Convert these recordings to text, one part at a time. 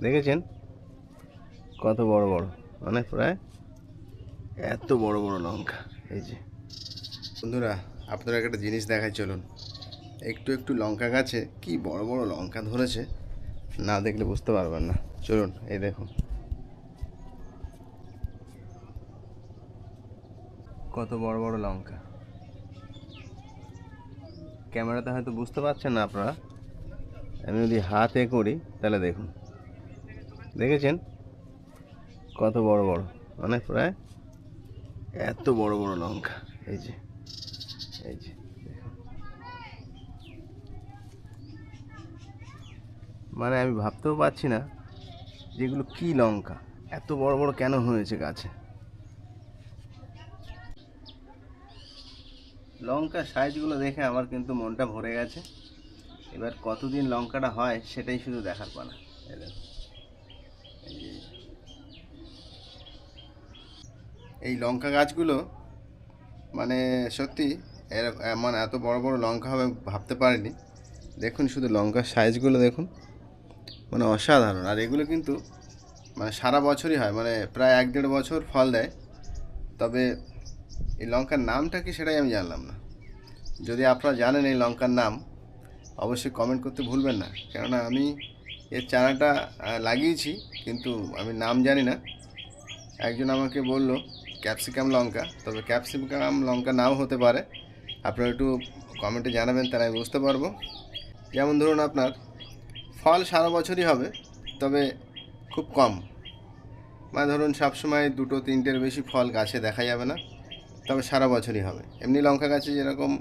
দেখেছেন কত বড় বড়, মানে প্রায় এত বড় বড় লঙ্কা। এই যে বন্ধুরা, আপনারা একটা জিনিস দেখাই চলুন। একটু একটু লঙ্কা গাছে কি বড় বড় লঙ্কা ধরেছে, না দেখলে বুঝতে পারবেন না। চলুন, এই দেখুন কত বড় বড় লঙ্কা। ক্যামেরাতে হয়তো বুঝতে পারছেন না আপনারা, আমি যদি হাতে করি তাহলে দেখুন। দেখেছেন কত বড় বড়, মানে প্রায় এত বড় বড় লঙ্কা। এই যে এই যে দেখুন। মানে আমি ভাবতেও পারছি না যেগুলো কি লঙ্কা, এত বড় বড় কেন হয়েছে গাছে। লঙ্কা সাইজগুলো দেখে আমার কিন্তু মনটা ভরে গেছে। এবার কতদিন লঙ্কাটা হয় সেটাই শুধু দেখার পালা। এই দেখুন, এই লঙ্কা গাছগুলো মানে সত্যি এমন এত বড় বড় লঙ্কা হবে ভাবতে পারিনি। দেখুন শুধু লঙ্কার সাইজগুলো দেখুন, মানে অসাধারণ। আর এগুলো কিন্তু মানে সারা বছরই হয়, মানে প্রায় 1-1.5 বছর ফল দেয়। তবে এই লঙ্কার নামটা কি সেটাই আমি জানলাম না। যদি আপনারা জানেন এই লঙ্কার নাম, অবশ্যই কমেন্ট করতে ভুলবেন না। কেননা আমি এর চারাটা লাগিয়েছি, কিন্তু আমি নাম জানি না। একজন আমাকে বলল ক্যাপসিকাম লঙ্কা, তবে ক্যাপসিকাম লঙ্কা নাও হতে পারে। আপনারা একটু কমেন্টে জানাবেন, তাহলে আমি বুঝতে পারবো। যেমন ধরুন আপনার ফল সারা বছরই হবে, তবে খুব কম। মানে ধরুন সবসময় 2-3টের বেশি ফল গাছে দেখা যাবে না, তবে সারা বছরই হবে। এমনি লঙ্কা গাছে যেরকম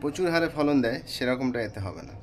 প্রচুর হারে ফলন দেয়, সেরকমটা এতে হবে না।